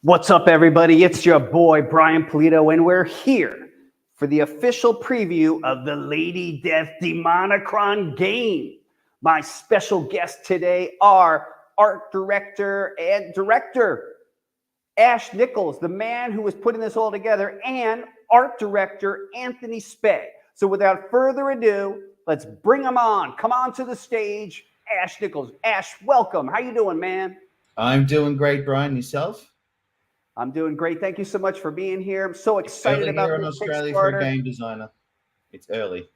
What's up, everybody? It's your boy, Brian Pulido, and we're here for the official preview of the Lady Death Demonicron game. My special guests today are art director and director Ash Nicholls, the man who was putting this all together, and art director Anthony Spey. So without further ado, let's bring him on. Come on to the stage, Ash Nicholls. Ash, welcome. How you doing, man? I'm doing great, Brian. Yourself? I'm doing great. Thank you so much for being here. I'm so excited about here in this Australia Kickstarter. for a game designer. It's early,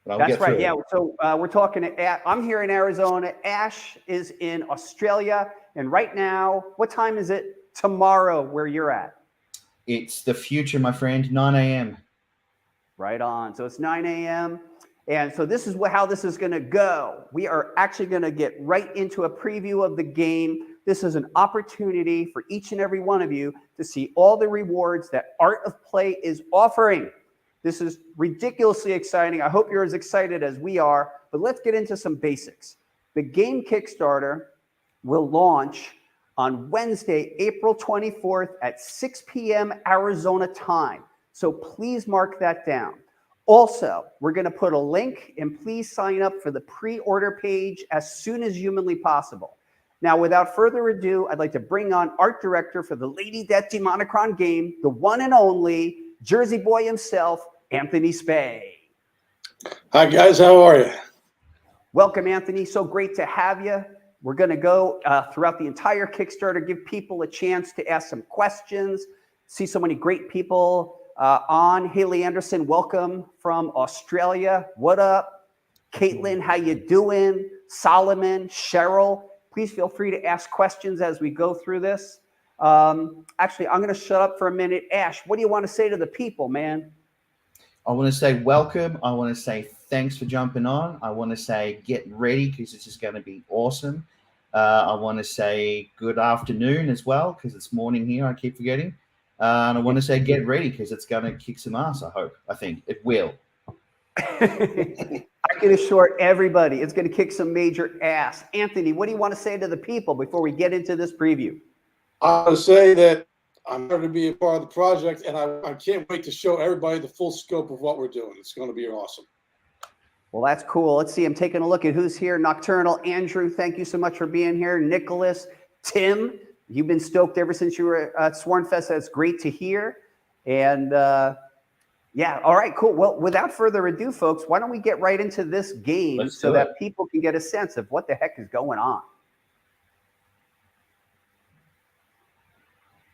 but I'll That's get right. through Yeah. it. So we're talking. I'm here in Arizona. Ash is in Australia, and right now, what time is it tomorrow where you're at? It's the future, my friend. 9 a.m. Right on. So it's 9 a.m. And so this is how this is going to go. We are actually going to get right into a preview of the game. This is an opportunity for each and every one of you to see all the rewards that Art of Play is offering. This is ridiculously exciting. I hope you're as excited as we are, but let's get into some basics. The game Kickstarter will launch on Wednesday, April 24th at 6 p.m. Arizona time. So please mark that down. Also, we're going to put a link, and please sign up for the pre-order page as soon as humanly possible. Now, without further ado, I'd like to bring on art director for the Lady Death Demonicron game, the one and only Jersey boy himself, Anthony Spey. Hi, guys. How are you? Welcome, Anthony. So great to have you. We're going to go throughout the entire Kickstarter, give people a chance to ask some questions, see so many great people on. Haley Anderson, welcome from Australia. What up? Caitlin, how you doing? Solomon, Cheryl, please feel free to ask questions as we go through this. Actually, I'm going to shut up for a minute. Ash, what do you want to say to the people, man? I want to say welcome. I want to say thanks for jumping on. I want to say get ready because this is going to be awesome. I want to say good afternoon as well because it's morning here. I keep forgetting. And I want to say get ready because it's going to kick some ass, I hope. I think it will. I can assure everybody it's going to kick some major ass. Anthony, what do you want to say to the people before we get into this preview? I want to say that I'm going to be a part of the project, and I can't wait to show everybody the full scope of what we're doing. It's going to be awesome. Well, that's cool. Let's see. I'm taking a look at who's here. Nocturnal, Andrew, thank you so much for being here. Nicholas, Tim, you've been stoked ever since you were at Swornfest. That's great to hear. And yeah, all right, cool. Well, without further ado, folks, why don't we get right into this game so that people can get a sense of what the heck is going on?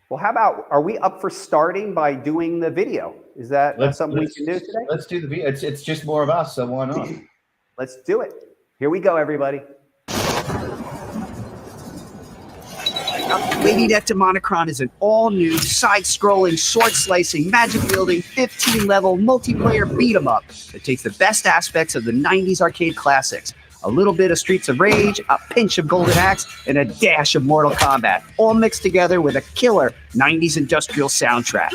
Well, how about, are we up for starting by doing the video? Is that something we can do today? Let's do the video. It's just more of us, so why not? Let's do it. Here we go, everybody. Lady Death Demonicron is an all-new, side-scrolling, sword-slicing, magic-wielding, 15-level multiplayer beat-em-up that takes the best aspects of the 90s arcade classics, a little bit of Streets of Rage, a pinch of Golden Axe, and a dash of Mortal Kombat, all mixed together with a killer 90s industrial soundtrack.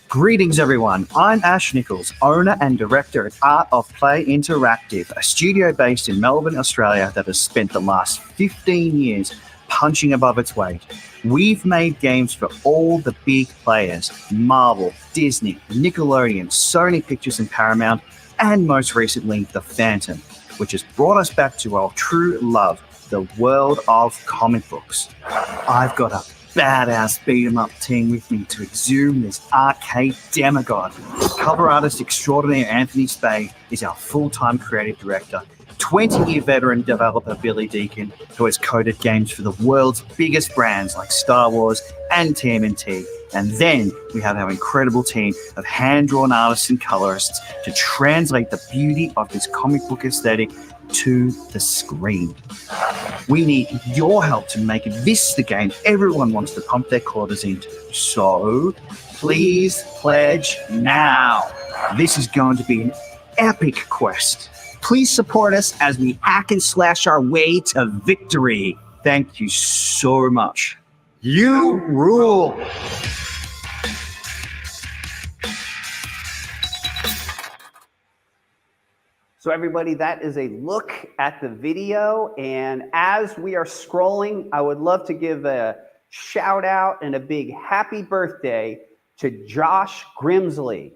Greetings, everyone. I'm Ash Nicholls, owner and director at Art of Play Interactive, a studio based in Melbourne, Australia that has spent the last 15 years punching above its weight. We've made games for all the big players: Marvel, Disney, Nickelodeon, Sony Pictures and Paramount, and most recently, The Phantom, which has brought us back to our true love, the world of comic books. I've got a badass beat-em-up team with me to exhume this arcade demigod. Cover artist extraordinaire Anthony Spey is our full-time creative director. 20-year veteran developer Billy Deacon, who has coded games for the world's biggest brands like Star Wars and TMNT. And then we have our incredible team of hand-drawn artists and colorists to translate the beauty of this comic book aesthetic to the screen. We need your help to make this the game everyone wants to pump their quarters into. So please pledge now. This is going to be an epic quest. Please support us as we hack and slash our way to victory. Thank you so much. You rule. So everybody, that is a look at the video. And as we are scrolling, I would love to give a shout out and a big happy birthday to Josh Grimsley,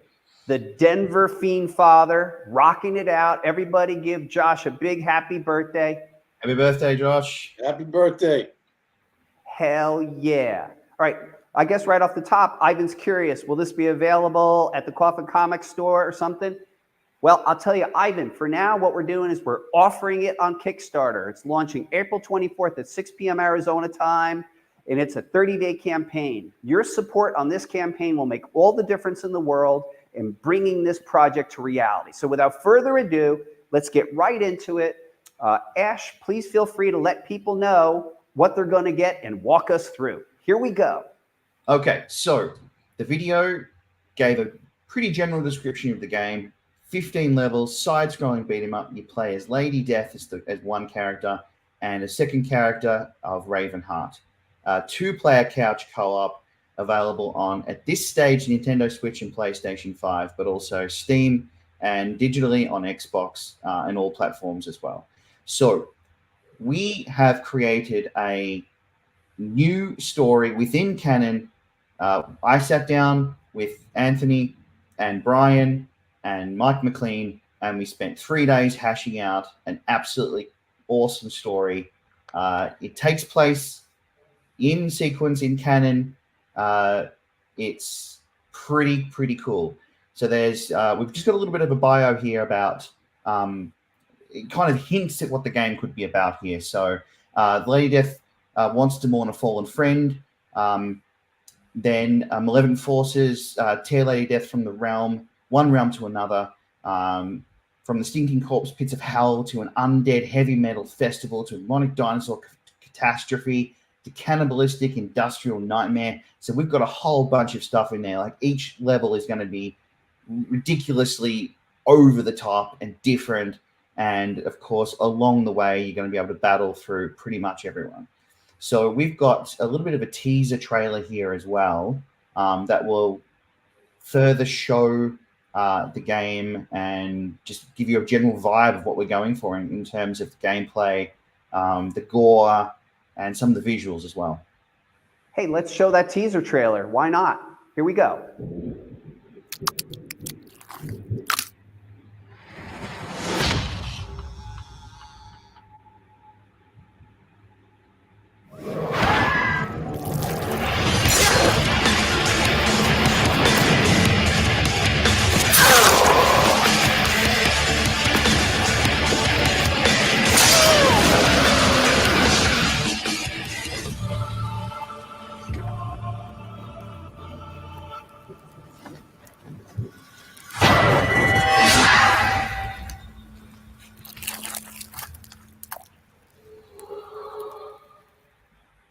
the Denver Fiend father, rocking it out. Everybody give Josh a big happy birthday. Happy birthday, Josh. Happy birthday. Hell yeah. All right. I guess right off the top, Ivan's curious. Will this be available at the Coffin Comics store or something? Well, I'll tell you, Ivan, for now, what we're doing is we're offering it on Kickstarter. It's launching April 24th at 6 p.m. Arizona time, and it's a 30-day campaign. Your support on this campaign will make all the difference in the world in bringing this project to reality. So without further ado, let's get right into it. Ash, please feel free to let people know what they're going to get and walk us through. Here we go. Okay, so the video gave a pretty general description of the game. 15 levels, side-scrolling beat 'em up. You play as Lady Death as one character, and a second character of Ravenheart. Two-player couch co-op available on, at this stage, Nintendo Switch and PlayStation 5, but also Steam and digitally on Xbox and all platforms as well. So we have created a new story within canon. I sat down with Anthony and Brian and Mike McLean, and we spent 3 days hashing out an absolutely awesome story. It takes place in sequence in canon. It's pretty cool. So there's we've just got a little bit of a bio here about it kind of hints at what the game could be about here. So Lady Death wants to mourn a fallen friend. Then malevolent forces tear Lady Death from one realm to another, from the stinking corpse pits of hell to an undead heavy metal festival to a demonic dinosaur catastrophe to cannibalistic industrial nightmare. So we've got a whole bunch of stuff in there. Like each level is going to be ridiculously over the top and different. And of course, along the way, you're going to be able to battle through pretty much everyone. So we've got a little bit of a teaser trailer here as well that will further show the game and just give you a general vibe of what we're going for in terms of the gameplay, the gore, and some of the visuals as well. Hey, let's show that teaser trailer. Why not? Here we go.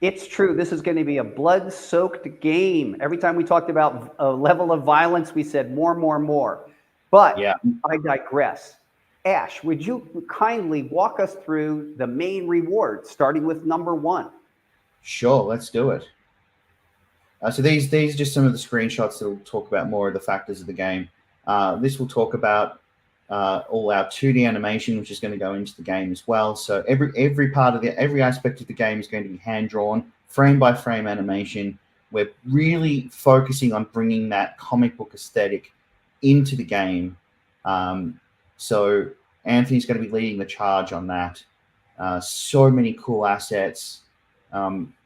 It's true. This is going to be a blood-soaked game. Every time we talked about a level of violence, we said more. But yeah. I digress. Ash, would you kindly walk us through the main rewards, starting with number 1? Sure, let's do it. So these are just some of the screenshots that will talk about more of the factors of the game. This will talk about all our 2D animation, which is going to go into the game as well. So every part of every aspect of the game is going to be hand drawn, frame by frame animation. We're really focusing on bringing that comic book aesthetic into the game. So Anthony's going to be leading the charge on that. So many cool assets.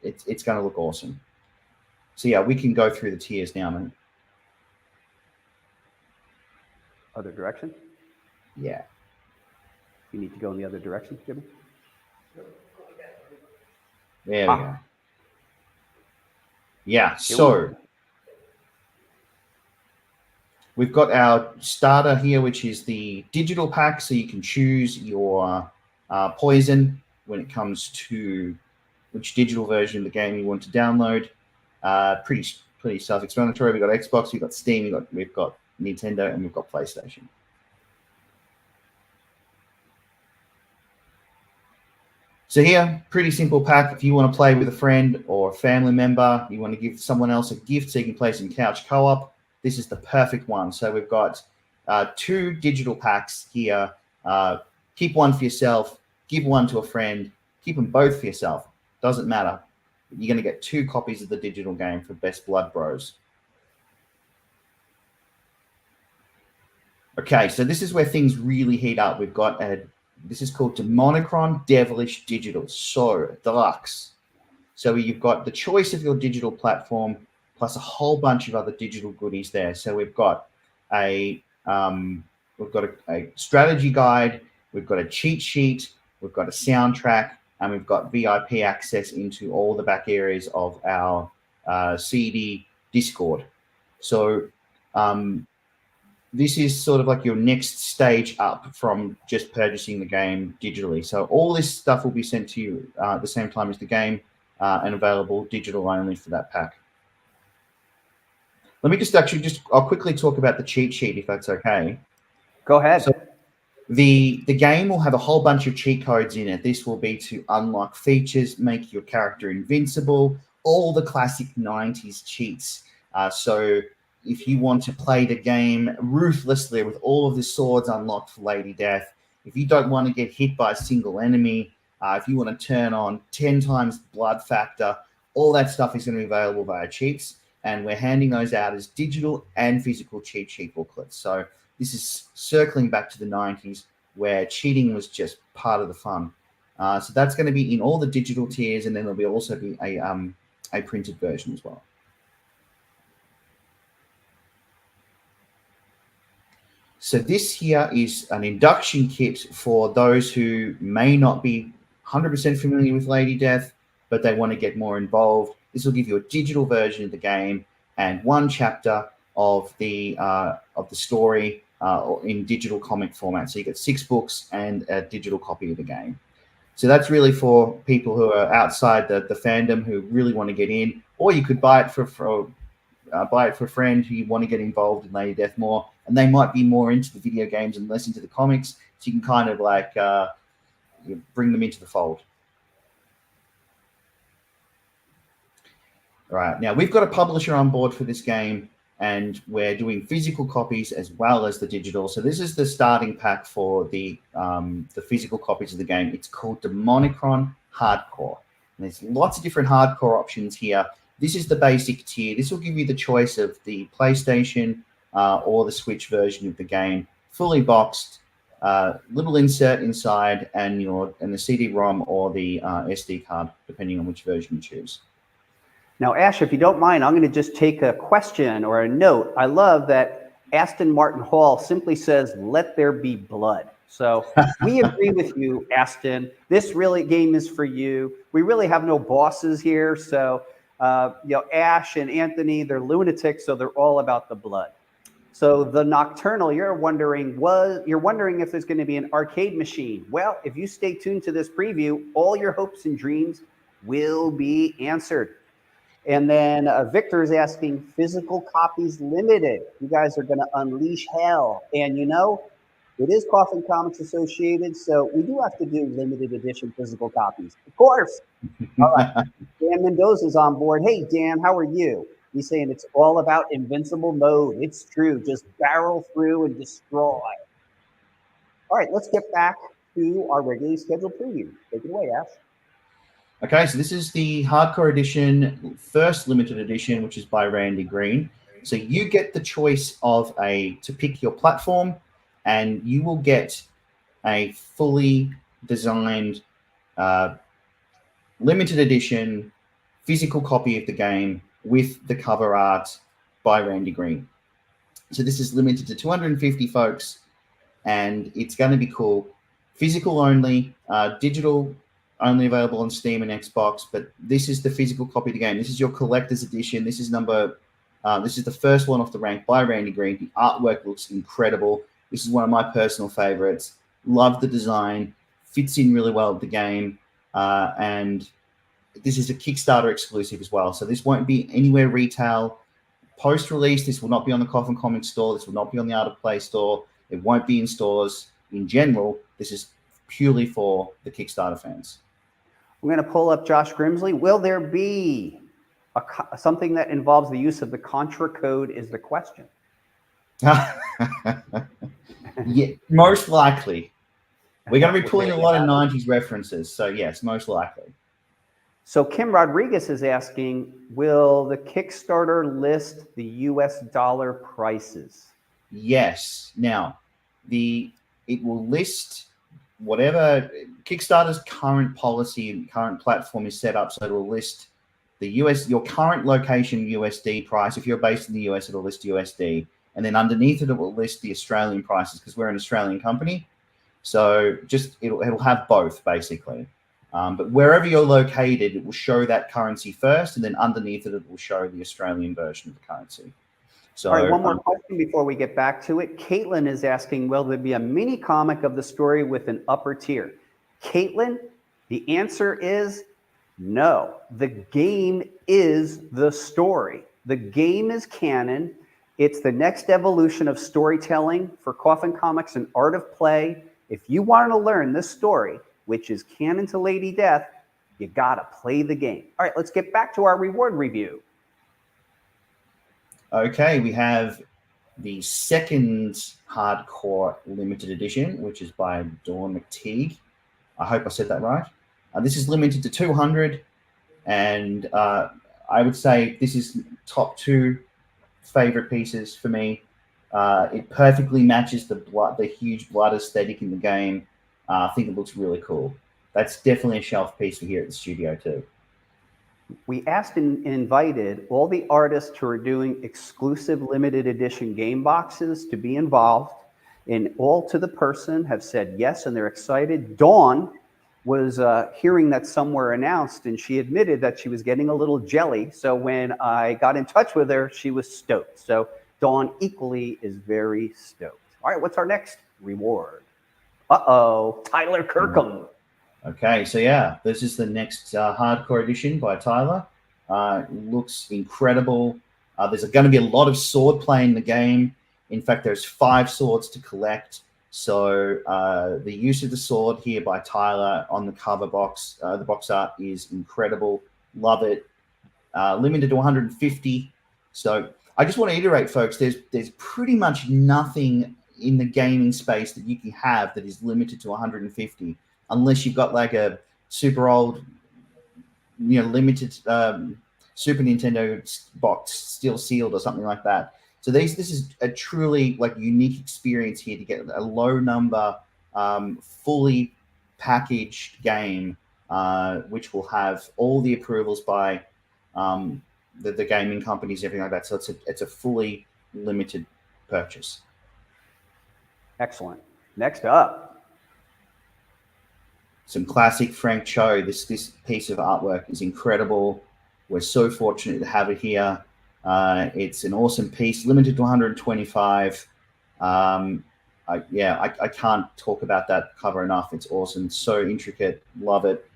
It's going to look awesome. So yeah, we can go through the tiers now, man. Other direction? Yeah. You need to go in the other direction, Jimmy? There we go. Yeah, so we've got our starter here, which is the digital pack. So you can choose your poison when it comes to which digital version of the game you want to download. Pretty self-explanatory. We've got Xbox, we've got Steam, we've got Nintendo, and we've got PlayStation. So here, pretty simple pack. If you want to play with a friend or a family member, you want to give someone else a gift so you can play some couch co-op, this is the perfect one. So we've got 2 digital packs here. Keep one for yourself, give one to a friend, keep them both for yourself. Doesn't matter. You're going to get 2 copies of the digital game for Best Blood Bros. Okay, so this is where things really heat up. We've got this is called Demonicron Devilish Digital, so deluxe. So you've got the choice of your digital platform plus a whole bunch of other digital goodies there. So we've got a strategy guide, we've got a cheat sheet, we've got a soundtrack, and we've got VIP access into all the back areas of our CD Discord. So this is sort of like your next stage up from just purchasing the game digitally. So all this stuff will be sent to you at the same time as the game and available digital only for that pack. Let me I'll quickly talk about the cheat sheet if that's okay. Go ahead. So the game will have a whole bunch of cheat codes in it. This will be to unlock features, make your character invincible, all the classic 90s cheats. So if you want to play the game ruthlessly with all of the swords unlocked for Lady Death, if you don't want to get hit by a single enemy, if you want to turn on 10 times blood factor, all that stuff is going to be available via cheats. And we're handing those out as digital and physical cheat sheet booklets. So this is circling back to the 90s where cheating was just part of the fun. So that's going to be in all the digital tiers, and then there'll also be a printed version as well. So this here is an induction kit for those who may not be 100% familiar with Lady Death, but they want to get more involved. This will give you a digital version of the game and 1 chapter of the story in digital comic format. So you get 6 books and a digital copy of the game. So that's really for people who are outside the fandom who really want to get in, or you could buy it for a friend who you want to get involved in Lady Death more, and they might be more into the video games and less into the comics. So you can kind of like bring them into the fold. All right, now we've got a publisher on board for this game, and we're doing physical copies as well as the digital. So this is the starting pack for the physical copies of the game. It's called Demonicron Hardcore. And there's lots of different hardcore options here. This is the basic tier. This will give you the choice of the PlayStation or the Switch version of the game, fully boxed, little insert inside, and the CD-ROM or the SD card, depending on which version you choose. Now, Ash, if you don't mind, I'm going to just take a question or a note. I love that Aston Martin Hall simply says, "Let there be blood." So we agree with you, Aston. This game is for you. We really have no bosses here. So, Ash and Anthony, they're lunatics, so they're all about the blood. So the Nocturnal, you're wondering if there's going to be an arcade machine. Well, if you stay tuned to this preview, all your hopes and dreams will be answered. And then Victor is asking, physical copies limited. You guys are going to unleash hell. And it is Coffin Comics Associated, so we do have to do limited edition physical copies. Of course. All right. Dan Mendoza's on board. Hey, Dan, how are you? He's saying it's all about invincible mode. It's true. Just barrel through and destroy. All right, let's get back to our regularly scheduled preview. Take it away, Ash. Okay, so this is the hardcore edition, first limited edition, which is by Randy Green. So you get the choice to pick your platform, and you will get a fully designed limited edition physical copy of the game with the cover art by Randy Green. So this is limited to 250 folks, and it's going to be cool. Physical only, digital only available on Steam and Xbox, but this is the physical copy of the game. This is your collector's edition. This is the first one off the rank by Randy Green. The artwork looks incredible. This is one of my personal favorites. Love the design, fits in really well with the game, and this is a Kickstarter exclusive as well. So this won't be anywhere retail. Post-release, this will not be on the Coffin Comics store. This will not be on the Art of Play store. It won't be in stores in general. This is purely for the Kickstarter fans. I'm going to pull up Josh Grimsley. Will there be something that involves the use of the Contra code is the question. Yeah, most likely. We're going to be pulling a lot of 90s references. So yes, most likely. So Kim Rodriguez is asking, will the Kickstarter list the US dollar prices? Yes. Now, it will list whatever Kickstarter's current policy and current platform is set up, so it will list your current location USD price. If you're based in the US, it'll list USD, and then underneath it, it will list the Australian prices because we're an Australian company. So it'll have both basically. But wherever you're located, it will show that currency first, and then underneath it, it will show the Australian version of the currency. So, all right, one more question before we get back to it. Caitlin is asking, will there be a mini comic of the story with an upper tier? Caitlin, the answer is no. The game is the story. The game is canon. It's the next evolution of storytelling for Coffin Comics and Art of Play. If you want to learn this story, which is canon to Lady Death, you got to play the game. All right, let's get back to our reward review. Okay, we have the second hardcore limited edition, which is by Dawn McTeague. I hope I said that right. This is limited to 200, and I would say this is top 2 favorite pieces for me. It perfectly matches the huge blood aesthetic in the game. I think it looks really cool. That's definitely a shelf piece for here at the studio too. We asked and invited all the artists who are doing exclusive limited edition game boxes to be involved, and all to the person have said yes, and they're excited. Dawn was hearing that somewhere announced, and she admitted that she was getting a little jelly. So when I got in touch with her, she was stoked. So Dawn equally is very stoked. All right, what's our next reward? Uh-oh, Tyler Kirkham. Okay, so yeah, this is the next hardcore edition by Tyler. Looks incredible. There's going to be a lot of sword play in the game. In fact, there's 5 swords to collect. So the use of the sword here by Tyler on the cover box, the box art is incredible. Love it. Limited to 150. So I just want to iterate, folks, there's pretty much nothing in the gaming space that you can have that is limited to 150, unless you've got like a super old, limited Super Nintendo box still sealed or something like that. So this is a truly like unique experience here to get a low number, fully packaged game, which will have all the approvals by the gaming companies, everything like that. So it's a fully limited purchase. Excellent. Next up, some classic Frank Cho. This piece of artwork is incredible. We're so fortunate to have it here. It's an awesome piece, limited to 125. I can't talk about that cover enough. It's awesome, so intricate. Love it.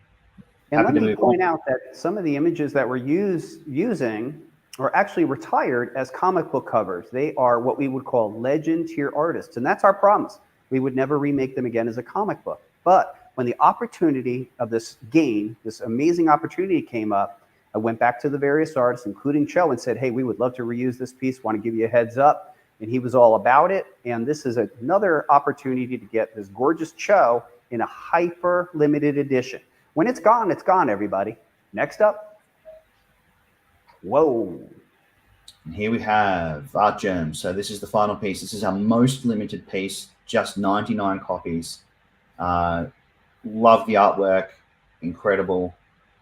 And let me point out that some of the images that we're using are actually retired as comic book covers. They are what we would call legend tier artists, and that's our promise. We would never remake them again as a comic book. But when the opportunity of this game, this amazing opportunity came up, I went back to the various artists, including Cho, and said, hey, we would love to reuse this piece. Want to give you a heads up. And he was all about it. And this is another opportunity to get this gorgeous Cho in a hyper limited edition. When it's gone, everybody. Next up. Whoa. And here we have Art Germ. So this is the final piece. This is our most limited piece, just 99 copies. Love the artwork. Incredible.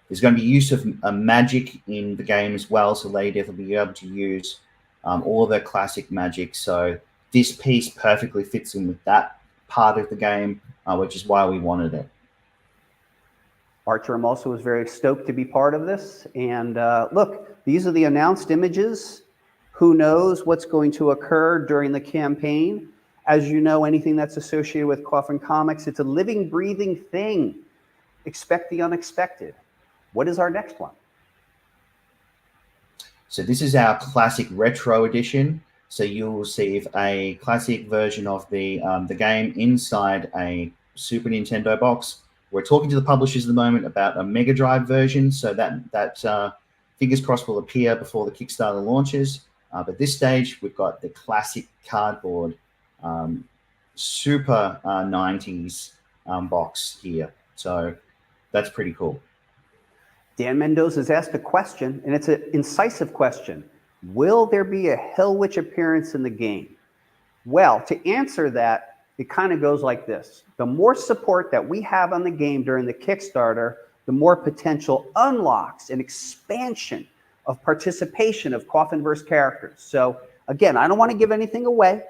There's going to be use of magic in the game as well. So Lady Death will be able to use all of their classic magic. So this piece perfectly fits in with that part of the game, which is why we wanted it. Art Germ also was very stoked to be part of this. And look, these are the announced images. Who knows what's going to occur during the campaign? As you know, anything that's associated with Coffin Comics, it's a living, breathing thing. Expect the unexpected. What is our next one? So this is our classic retro edition. So you'll receive a classic version of the game inside a Super Nintendo box. We're talking to the publishers at the moment about a Mega Drive version, so that fingers crossed will appear before the Kickstarter launches. But at this stage, we've got the classic cardboard super 90s box here. So that's pretty cool. Dan Mendoza has asked a question, and it's an incisive question. Will there be a Hell Witch appearance in the game? Well, to answer that, it kind of goes like this. The more support that we have on the game during the Kickstarter, the more potential unlocks and expansion of participation of Coffinverse characters. So again, I don't want to give anything away,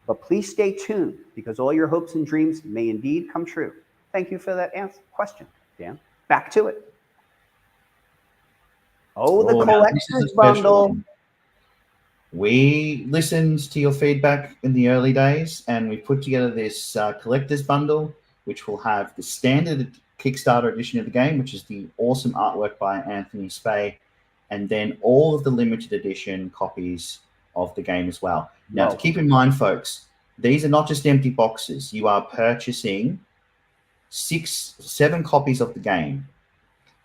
but please stay tuned because all your hopes and dreams may indeed come true. Thank you for that question, Dan. Back to it. Oh, the collector's bundle. We listened to your feedback in the early days, and we put together this collector's bundle, which will have the standard Kickstarter edition of the game, which is the awesome artwork by Anthony Spey, and then all of the limited edition copies of the game as well. Now, to keep in mind, folks, these are not just empty boxes. You are purchasing 7 copies of the game.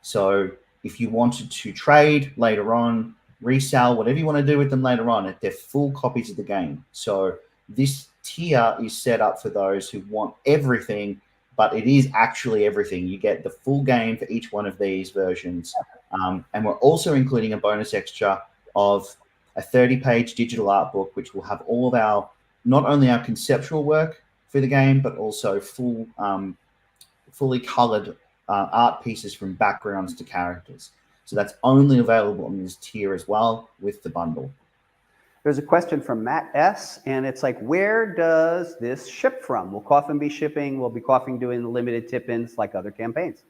So if you wanted to trade later on, resell, whatever you want to do with them later on, they're full copies of the game. So this tier is set up for those who want everything, but it is actually everything. You get the full game for each one of these versions. And we're also including a bonus extra of a 30-page digital art book, which will have all of our, not only our conceptual work for the game, but also fully colored art pieces from backgrounds to characters. So that's only available on this tier as well with the bundle. There's a question from Matt S. And it's like, where does this ship from? Will Coffin be shipping? Will be Coffin doing the limited tip-ins like other campaigns?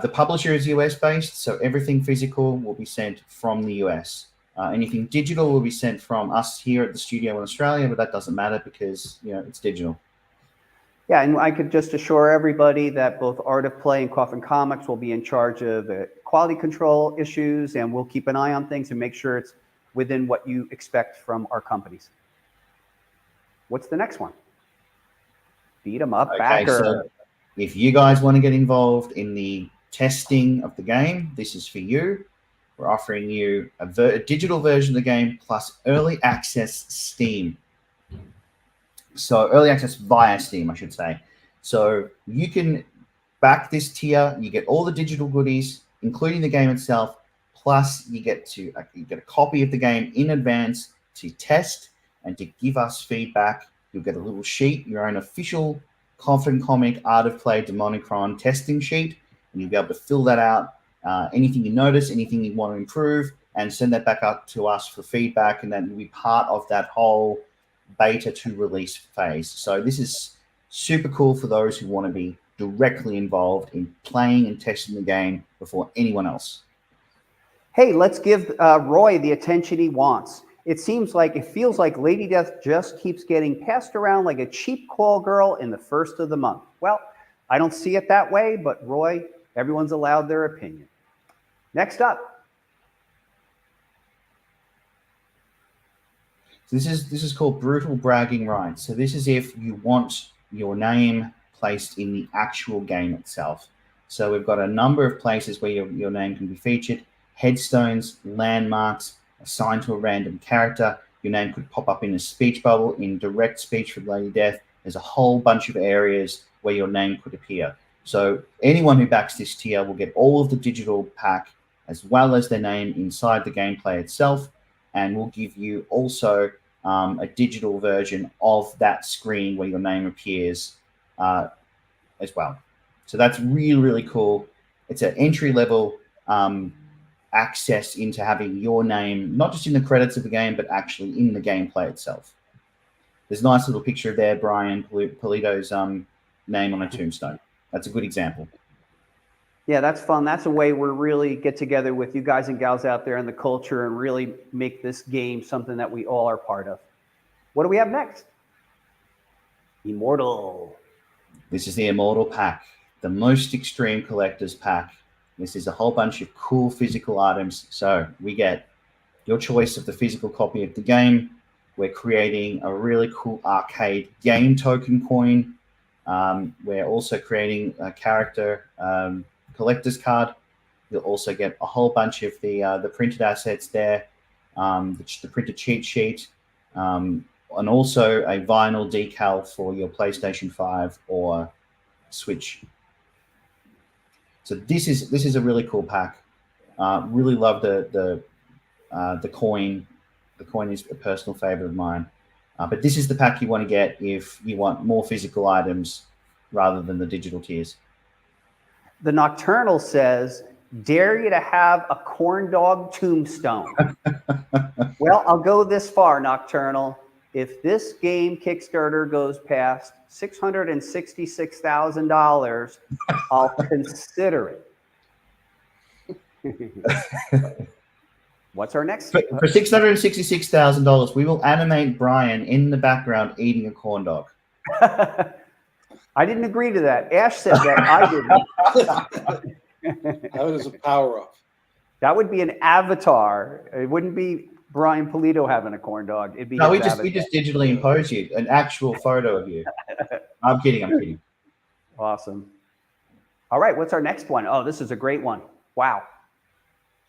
The publisher is US-based, so everything physical will be sent from the US. Anything digital will be sent from us here at the studio in Australia, but that doesn't matter because, you know, it's digital. Yeah, and I could just assure everybody that both Art of Play and Coffin Comics will be in charge of the quality control issues, and we'll keep an eye on things and make sure it's within what you expect from our companies. What's the next one? Beat 'em up backer. So if you guys want to get involved in the testing of the game, this is for you. We're offering you a digital version of the game plus early access Steam. So early access via Steam, I should say. So you can back this tier. You get all the digital goodies, including the game itself. Plus, you get a copy of the game in advance to test and to give us feedback. You'll get a little sheet, your own official Coffin Comic Art of Play Demonicron testing sheet, and you'll be able to fill that out. Anything you notice, anything you want to improve, and send that back up to us for feedback, and then you'll be part of that whole beta to release phase. So this is super cool for those who want to be directly involved in playing and testing the game before anyone else. Hey, let's give Roy the attention he wants. It feels like Lady Death just keeps getting passed around like a cheap call girl in the first of the month. Well, I don't see it that way, but Roy, everyone's allowed their opinion. Next up. This is called brutal bragging rights. So this is if you want your name placed in the actual game itself. So we've got a number of places where your name can be featured. Headstones, landmarks, assigned to a random character. Your name could pop up in a speech bubble, in direct speech from Lady Death. There's a whole bunch of areas where your name could appear. So anyone who backs this tier will get all of the digital pack as well as their name inside the gameplay itself. And we'll give you also a digital version of that screen where your name appears as well. So that's really, really cool. It's an entry-level access into having your name, not just in the credits of the game, but actually in the gameplay itself. There's a nice little picture there, Brian Pulido's name on a tombstone. That's a good example. Yeah, that's fun. That's a way we really get together with you guys and gals out there in the culture and really make this game something that we all are part of. What do we have next? Immortal. This is the Immortal pack, the most extreme collector's pack. This is a whole bunch of cool physical items. So we get your choice of the physical copy of the game. We're creating a really cool arcade game token coin. We're also creating a character collector's card. You'll also get a whole bunch of the printed assets there, the printed cheat sheet, and also a vinyl decal for your PlayStation 5 or Switch. So this is a really cool pack. Really love the coin. The coin is a personal favorite of mine. But this is the pack you want to get if you want more physical items rather than the digital tiers. The Nocturnal says, dare you to have a corn dog tombstone. Well, I'll go this far, Nocturnal. If this game Kickstarter goes past $666,000, I'll consider it. What's our next? For $666,000, we will animate Brian in the background eating a corn dog. I didn't agree to that. Ash said that. I didn't. That is a power-up. That would be an avatar. It wouldn't be Brian Pulido having a corn dog. It'd be no, we just digitally impose you, an actual photo of you. I'm kidding. Awesome. All right, what's our next one? Oh, this is a great one. Wow.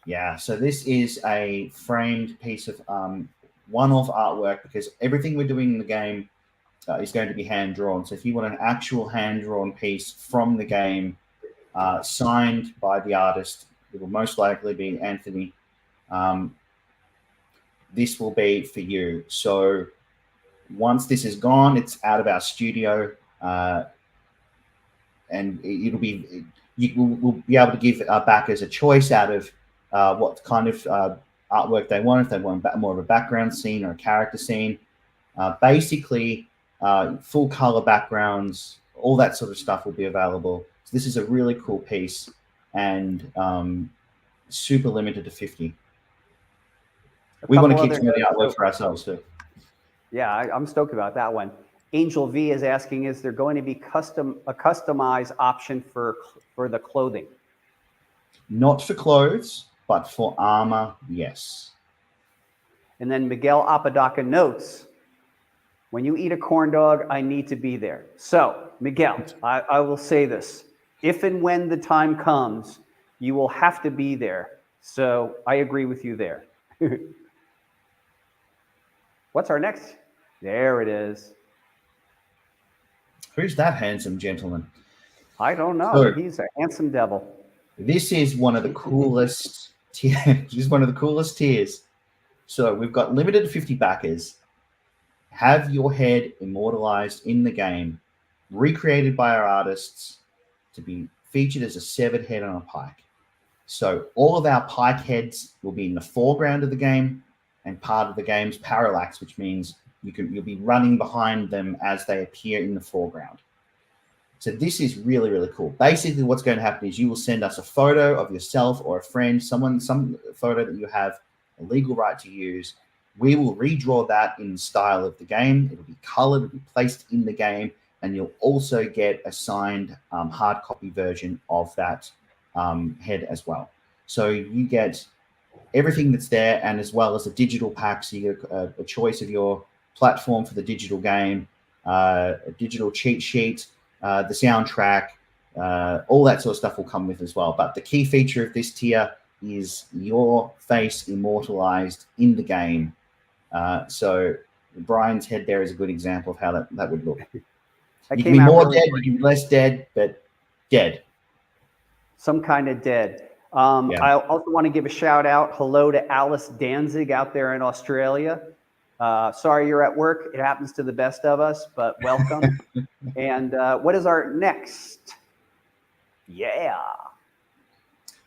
Yeah, so this is a framed piece of one-off artwork because everything we're doing in the game is going to be hand-drawn. So if you want an actual hand-drawn piece from the game, signed by the artist, it will most likely be Anthony. This will be for you. So once this is gone, it's out of our studio, and we'll be able to give our backers a choice out of what kind of artwork they want. If they want more of a background scene or a character scene, basically full color backgrounds, all that sort of stuff will be available. So this is a really cool piece and super limited to 50. We want to keep some of the artwork for ourselves too. Yeah, I'm stoked about that one. Angel V is asking, is there going to be a customized option for the clothing? Not for clothes, but for armor, yes. And then Miguel Apodaca notes, when you eat a corn dog, I need to be there. So, Miguel, I will say this. If and when the time comes, you will have to be there. So I agree with you there. What's our next? There it is. Who's that handsome gentleman? I don't know. So, he's a handsome devil. This is one of the coolest tiers. This is one of the coolest tiers. So we've got limited to 50 backers. Have your head immortalized in the game, recreated by our artists to be featured as a severed head on a pike. So all of our pike heads will be in the foreground of the game and part of the game's parallax, which means you'll be running behind them as they appear in the foreground. So this is really, really cool. Basically, what's going to happen is you will send us a photo of yourself or a friend, some photo that you have a legal right to use. We will redraw that in the style of the game. It'll be colored, it'll be placed in the game, and you'll also get a signed hard copy version of that head as well. So you get everything that's there, and as well as a digital pack. So you get a choice of your platform for the digital game, a digital cheat sheet, the soundtrack, all that sort of stuff will come with as well. But the key feature of this tier is your face immortalized in the game. So Brian's head there is a good example of how that would look. You can be more dead, you can be less dead, but dead. Some kind of dead. I also want to give a shout out. Hello to Alice Danzig out there in Australia. Sorry you're at work. It happens to the best of us, but welcome. And what is our next? Yeah.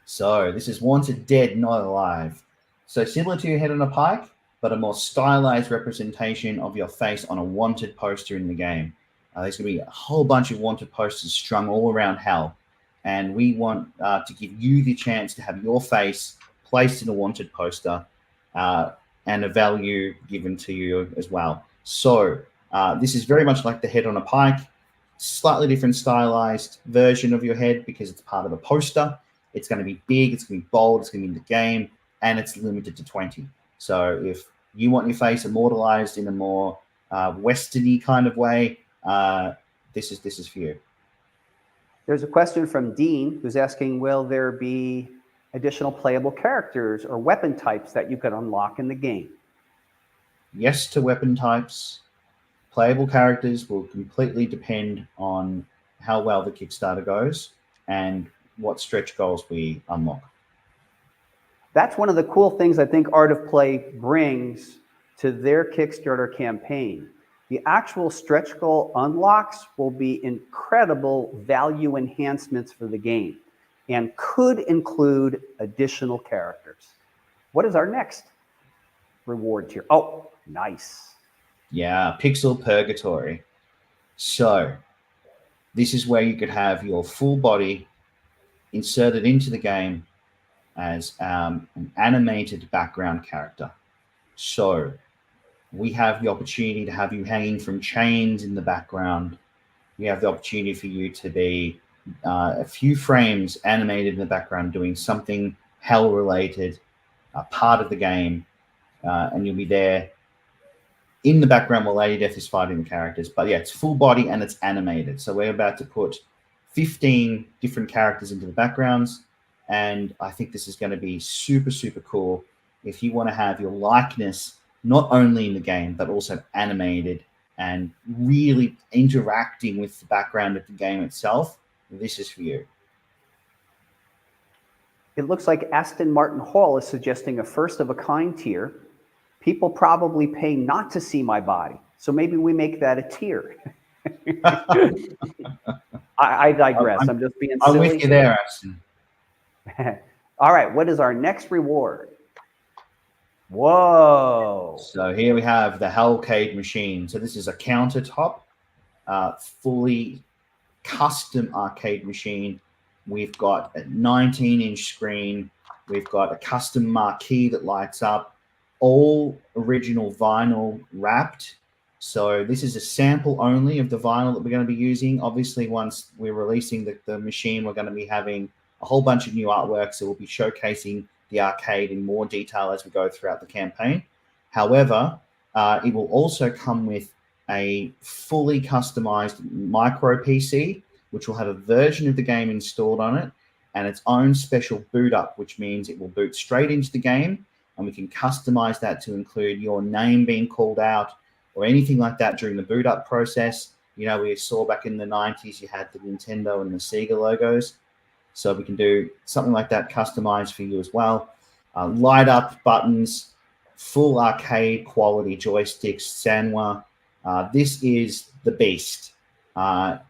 So this is Wanted Dead, Not Alive. So similar to your head on a pike, but a more stylized representation of your face on a wanted poster in the game. There's going to be a whole bunch of wanted posters strung all around hell. And we want to give you the chance to have your face placed in a wanted poster and a value given to you as well. So this is very much like the head on a pike, slightly different stylized version of your head because it's part of a poster. It's going to be big, it's going to be bold, it's going to be in the game, and it's limited to 20. So if you want your face immortalized in a more Western-y kind of way, this is for you. There's a question from Dean who's asking, will there be additional playable characters or weapon types that you could unlock in the game? Yes to weapon types. Playable characters will completely depend on how well the Kickstarter goes and what stretch goals we unlock. That's one of the cool things I think Art of Play brings to their Kickstarter campaign. The actual stretch goal unlocks will be incredible value enhancements for the game and could include additional characters. What is our next reward tier? Oh, nice. Yeah, Pixel Purgatory. So this is where you could have your full body inserted into the game as an animated background character. So we have the opportunity to have you hanging from chains in the background. We have the opportunity for you to be a few frames animated in the background doing something hell related, part of the game, and you'll be there in the background while Lady Death is fighting the characters. But yeah, it's full body and it's animated. So we're about to put 15 different characters into the backgrounds, and I think this is going to be super, super cool if you want to have your likeness not only in the game, but also animated and really interacting with the background of the game itself. This is for you. It looks like Aston Martin Hall is suggesting a first-of-a-kind tier. People probably pay not to see my body, so maybe we make that a tier. I digress. I'm just being silly. I'm with you there, Aston. All right, what is our next reward? Whoa. So here we have the Hellcade machine. So this is a countertop, fully custom arcade machine. We've got a 19-inch screen. We've got a custom marquee that lights up, all original vinyl wrapped. So this is a sample only of the vinyl that we're going to be using. Obviously, once we're releasing the machine, we're going to be having a whole bunch of new artwork. So we'll be showcasing the arcade in more detail as we go throughout the campaign. However, it will also come with a fully customized micro PC, which will have a version of the game installed on it and its own special boot up, which means it will boot straight into the game, and we can customize that to include your name being called out or anything like that during the boot up process. You know, we saw back in the 90s, you had the Nintendo and the Sega logos. So we can do something like that customized for you as well. Light up buttons, full arcade quality joysticks, Sanwa. This is the beast.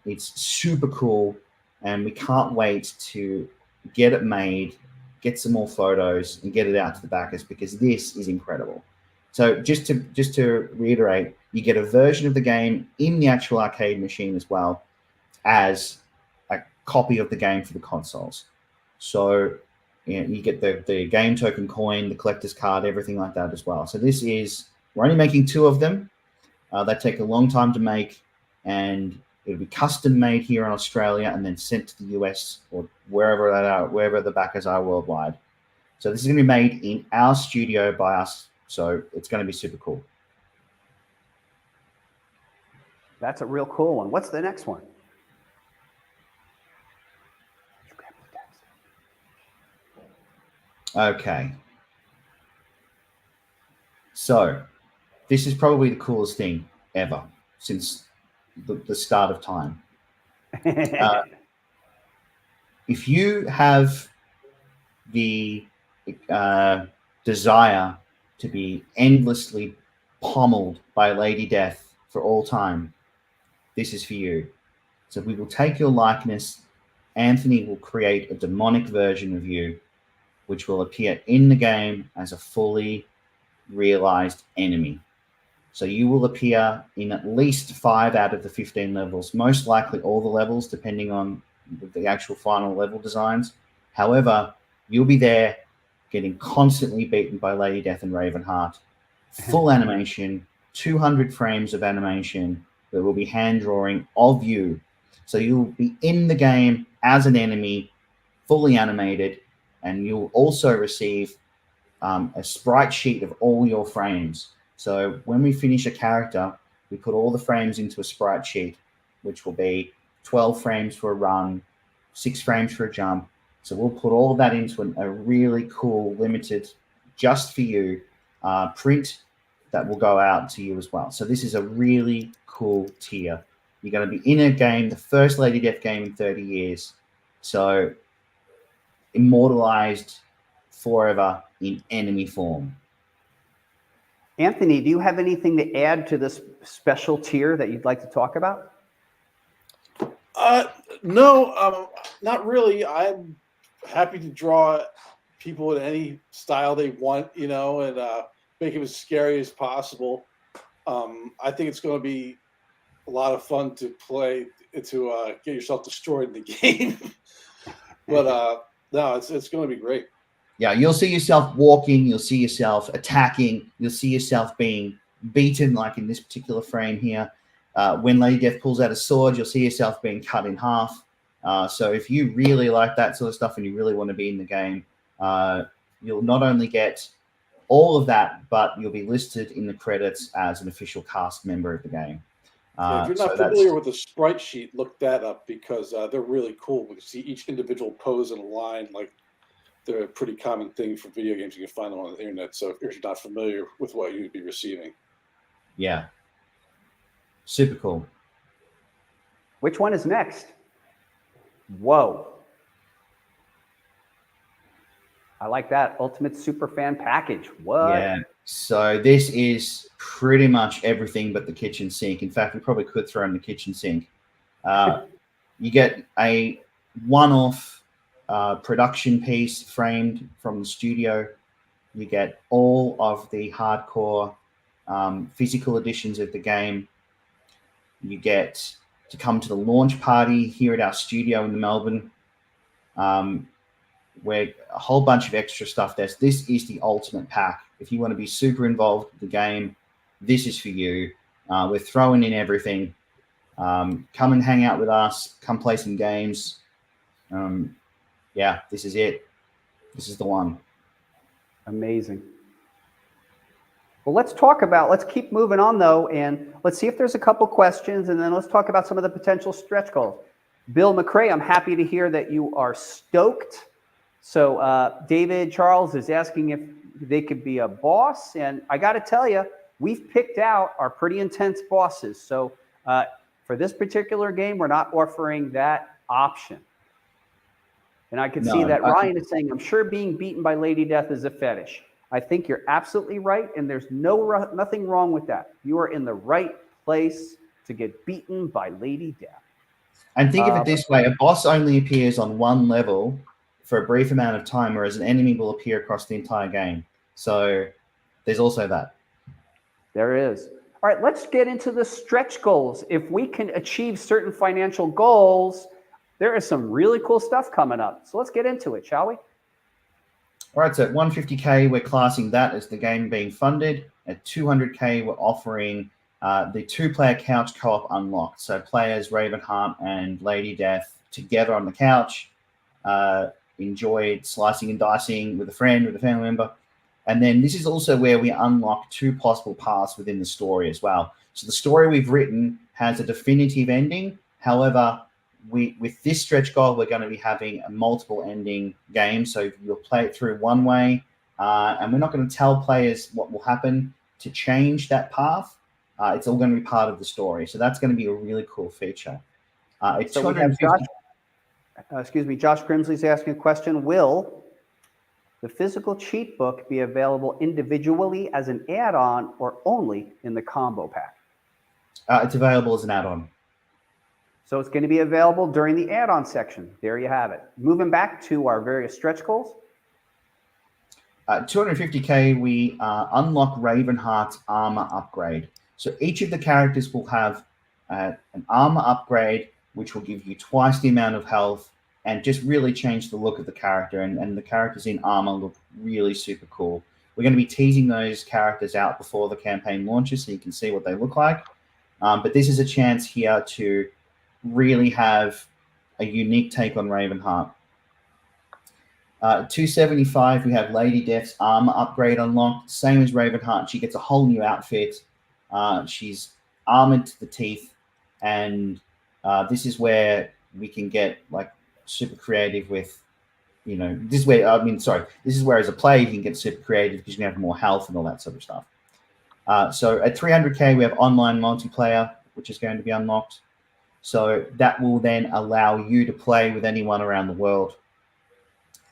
It's super cool, and we can't wait to get it made, get some more photos, and get it out to the backers, because this is incredible. So just to reiterate, you get a version of the game in the actual arcade machine as well as a copy of the game for the consoles. So you get the game token coin, the collector's card, everything like that as well. So this is, we're only making 2 of them. They take a long time to make, and it'll be custom made here in Australia and then sent to the US or wherever the backers are worldwide. So this is going to be made in our studio by us. So it's going to be super cool. That's a real cool one. What's the next one? Okay. So this is probably the coolest thing ever since the start of time. If you have the desire to be endlessly pommeled by Lady Death for all time, this is for you. So we will take your likeness. Anthony will create a demonic version of you, which will appear in the game as a fully realized enemy. So you will appear in at least 5 out of the 15 levels, most likely all the levels, depending on the actual final level designs. However, you'll be there getting constantly beaten by Lady Death and Ravenheart. Full animation, 200 frames of animation that will be hand drawing of you. So you'll be in the game as an enemy, fully animated, and you'll also receive a sprite sheet of all your frames. So when we finish a character, we put all the frames into a sprite sheet, which will be 12 frames for a run, 6 frames for a jump. So we'll put all of that into a really cool, limited, just for you print that will go out to you as well. So this is a really cool tier. You're going to be in a game, the first Lady Death game in 30 years. So immortalized forever in enemy form. Anthony, do you have anything to add to this special tier that you'd like to talk about? No, not really. I'm happy to draw people in any style they want, you know, and make them as scary as possible. I think it's going to be a lot of fun to play, to get yourself destroyed in the game. But no, it's going to be great. Yeah, you'll see yourself walking, you'll see yourself attacking, you'll see yourself being beaten, like in this particular frame here. When Lady Death pulls out a sword, you'll see yourself being cut in half. So if you really like that sort of stuff and you really want to be in the game, you'll not only get all of that, but you'll be listed in the credits as an official cast member of the game. Yeah, if you're not familiar with the sprite sheet, look that up, because they're really cool. When you see each individual pose in a line, like they're a pretty common thing for video games. You can find them on the internet. So if you're not familiar with what you'd be receiving. Yeah. Super cool. Which one is next? Whoa. I like that. Ultimate Superfan Package. What? Yeah. So this is pretty much everything but the kitchen sink. In fact, we probably could throw in the kitchen sink. You get a one-off production piece framed from the studio. You get all of the hardcore physical editions of the game. You get to come to the launch party here at our studio in Melbourne, where a whole bunch of extra stuff. This is the ultimate pack. If you want to be super involved with the game, this is for you. We're throwing in everything. Come and hang out with us. Come play some games. Yeah, this is it. This is the one. Amazing. Well, let's keep moving on though, and let's see if there's a couple questions, and then let's talk about some of the potential stretch goals. Bill McCrae, I'm happy to hear that you are stoked. So David Charles is asking if they could be a boss, and I got to tell you, we've picked out our pretty intense bosses. So for this particular game, we're not offering that option. And I can see that Ryan is saying, I'm sure being beaten by Lady Death is a fetish. I think you're absolutely right, and there's nothing wrong with that. You are in the right place to get beaten by Lady Death. And think of it this way: a boss only appears on one level for a brief amount of time, whereas an enemy will appear across the entire game. So there's also that. There is. All right, let's get into the stretch goals. If we can achieve certain financial goals, there is some really cool stuff coming up. So let's get into it, shall we? All right, so at 150K, we're classing that as the game being funded. At 200K, we're offering the two-player couch co-op unlocked. So players Ravenheart and Lady Death together on the couch, enjoy slicing and dicing with a friend, with a family member. And then this is also where we unlock two possible paths within the story as well. So the story we've written has a definitive ending. However, with this stretch goal, we're going to be having a multiple ending game. So you'll play it through one way, and we're not going to tell players what will happen to change that path. It's all going to be part of the story. So that's going to be a really cool feature. It's so we have Josh Grimsley's asking a question. Will the physical cheat book be available individually as an add-on or only in the combo pack? It's available as an add-on. So it's going to be available during the add-on section. There you have it. Moving back to our various stretch goals. 250K, we unlock Ravenheart's armor upgrade. So each of the characters will have an armor upgrade, which will give you twice the amount of health and just really change the look of the character. And the characters in armor look really super cool. We're going to be teasing those characters out before the campaign launches so you can see what they look like. But this is a chance here to really have a unique take on Ravenheart. 275, we have Lady Death's armor upgrade unlocked. Same as Ravenheart, she gets a whole new outfit. She's armored to the teeth, and this is where we can get like super creative with, you know, this is where as a player you can get super creative because you can have more health and all that sort of stuff. So at 300K, we have online multiplayer, which is going to be unlocked. So that will then allow you to play with anyone around the world.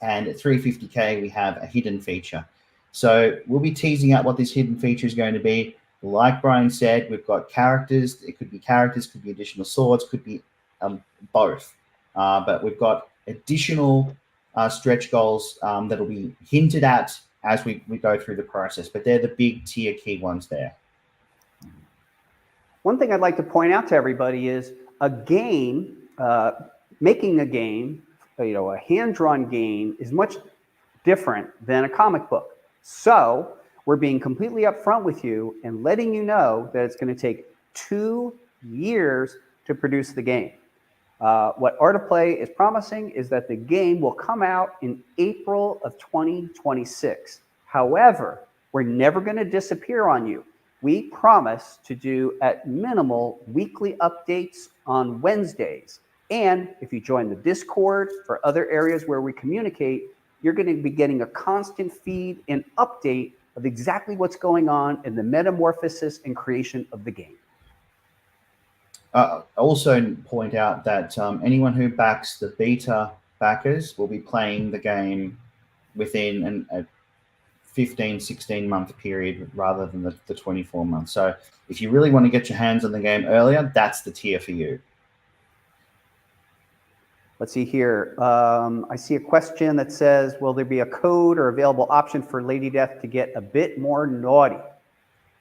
And at 350K, we have a hidden feature. So we'll be teasing out what this hidden feature is going to be. Like Brian said, we've got characters. It could be characters, could be additional swords, could be both. But we've got additional stretch goals that'll be hinted at as we go through the process. But they're the big tier key ones there. One thing I'd like to point out to everybody is a game, making a game, a hand-drawn game is much different than a comic book. So we're being completely upfront with you and letting you know that it's going to take 2 years to produce the game. What Art of Play is promising is that the game will come out in April of 2026. However, we're never going to disappear on you. We promise to do at minimal weekly updates on Wednesdays. And if you join the Discord or other areas where we communicate, you're going to be getting a constant feed and update of exactly what's going on in the metamorphosis and creation of the game. Also point out that anyone who backs the beta backers will be playing the game within a 15, 16-month period rather than the 24 months. So if you really want to get your hands on the game earlier, that's the tier for you. Let's see here. I see a question that says, will there be a code or available option for Lady Death to get a bit more naughty?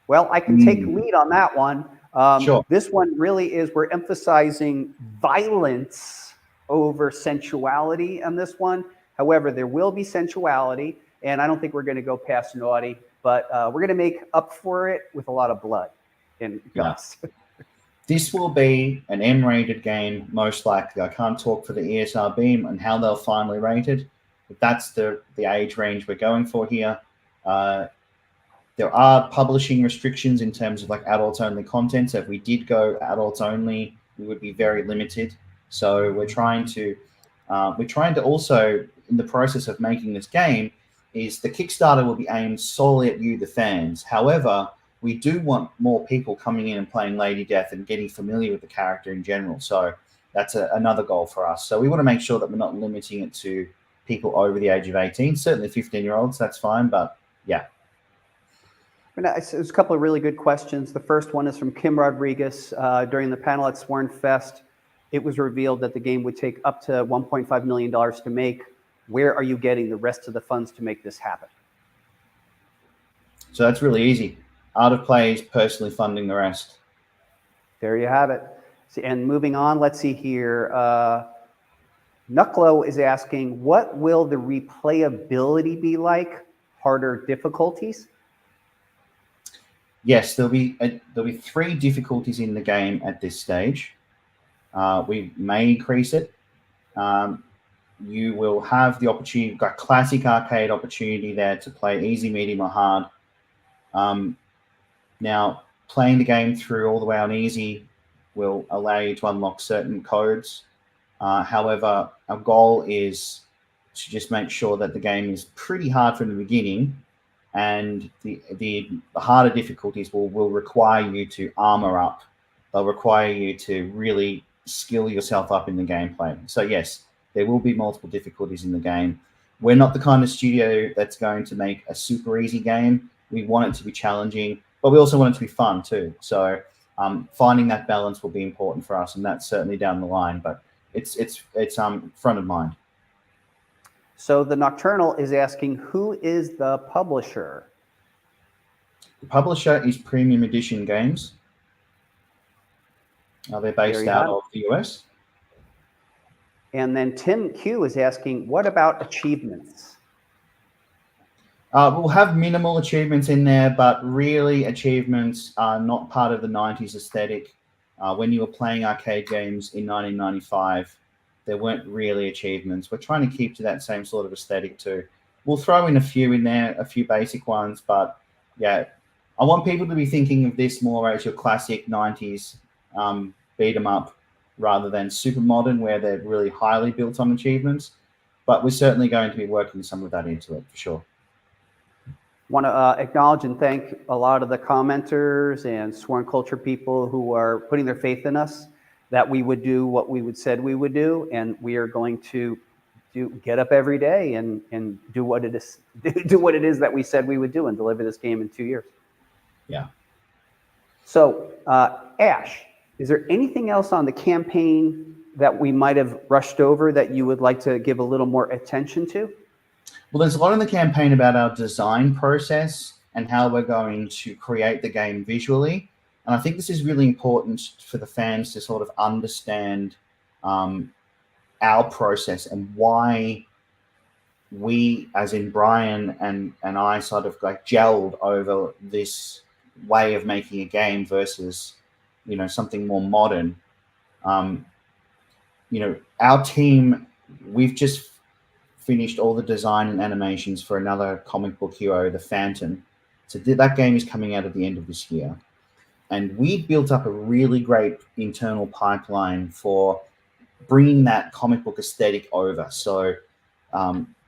Well, I can take lead on that one. Sure. This one really is, we're emphasizing violence over sensuality on this one. However, there will be sensuality, and I don't think we're going to go past naughty, but we're going to make up for it with a lot of blood and guts. Yeah. This will be an M-rated game, most likely. I can't talk for the ESRB and how they'll finally rate it, but that's the age range we're going for here. There are publishing restrictions in terms of like adults-only content. So if we did go adults-only, we would be very limited. So we're trying to also, in the process of making this game, is the Kickstarter will be aimed solely at you, the fans. However, we do want more people coming in and playing Lady Death and getting familiar with the character in general. So that's another goal for us. So we want to make sure that we're not limiting it to people over the age of 18. Certainly 15-year-olds, that's fine. But yeah. There's a couple of really good questions. The first one is from Kim Rodriguez. During the panel at Sworn Fest, it was revealed that the game would take up to $1.5 million to make. Where are you getting the rest of the funds to make this happen? So that's really easy. Art of Play is personally funding the rest. There you have it. See, and moving on, let's see here. Nucklo is asking, what will the replayability be like? Harder difficulties? Yes, there'll be 3 difficulties in the game at this stage. We may increase it. You will have the opportunity, got classic arcade opportunity there to play easy, medium, or hard. Now, playing the game through all the way on easy will allow you to unlock certain codes. However, our goal is to just make sure that the game is pretty hard from the beginning, and the harder difficulties will require you to armor up. They'll require you to really skill yourself up in the gameplay. So yes, there will be multiple difficulties in the game. We're not the kind of studio that's going to make a super easy game. We want it to be challenging, but we also want it to be fun too. So finding that balance will be important for us, and that's certainly down the line, but it's front of mind. So the Nocturnal is asking, who is the publisher? The publisher is Premium Edition Games. They're based out of the US. And then Tim Q is asking, what about achievements? We'll have minimal achievements in there, but really achievements are not part of the 90s aesthetic. When you were playing arcade games in 1995, there weren't really achievements. We're trying to keep to that same sort of aesthetic too. We'll throw in a few in there, a few basic ones, but yeah, I want people to be thinking of this more as your classic 90s beat 'em up rather than super modern where they're really highly built on achievements. But we're certainly going to be working some of that into it for sure. Want to acknowledge and thank a lot of the commenters and Sworn Culture people who are putting their faith in us that we would do what we said we would do, and we are going to get up every day and do what it is do what it is that we said we would do and deliver this game in 2 years. Yeah. So, Ash, is there anything else on the campaign that we might have rushed over that you would like to give a little more attention to? Well, there's a lot in the campaign about our design process and how we're going to create the game visually. And I think this is really important for the fans to sort of understand our process and why we, as in Brian and I, sort of like gelled over this way of making a game versus, you know, something more modern. You know, our team, we've just finished all the design and animations for another comic book hero, the Phantom. So that game is coming out at the end of this year. And we built up a really great internal pipeline for bringing that comic book aesthetic over. So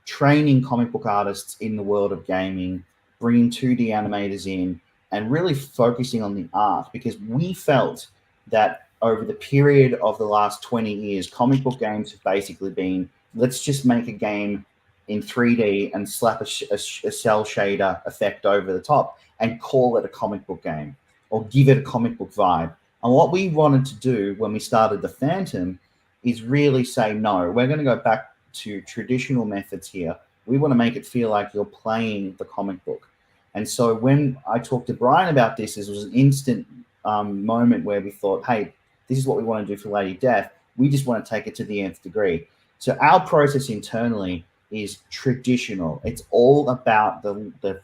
training comic book artists in the world of gaming, bringing 2D animators in, and really focusing on the art, because we felt that over the period of the last 20 years, comic book games have basically been, let's just make a game in 3D and slap a cell shader effect over the top and call it a comic book game or give it a comic book vibe. And what we wanted to do when we started the Phantom is really say, no, we're going to go back to traditional methods here. We want to make it feel like you're playing the comic book. And so when I talked to Brian about this, this was an instant moment where we thought, hey, this is what we want to do for Lady Death. We just want to take it to the nth degree. So our process internally is traditional. It's all about the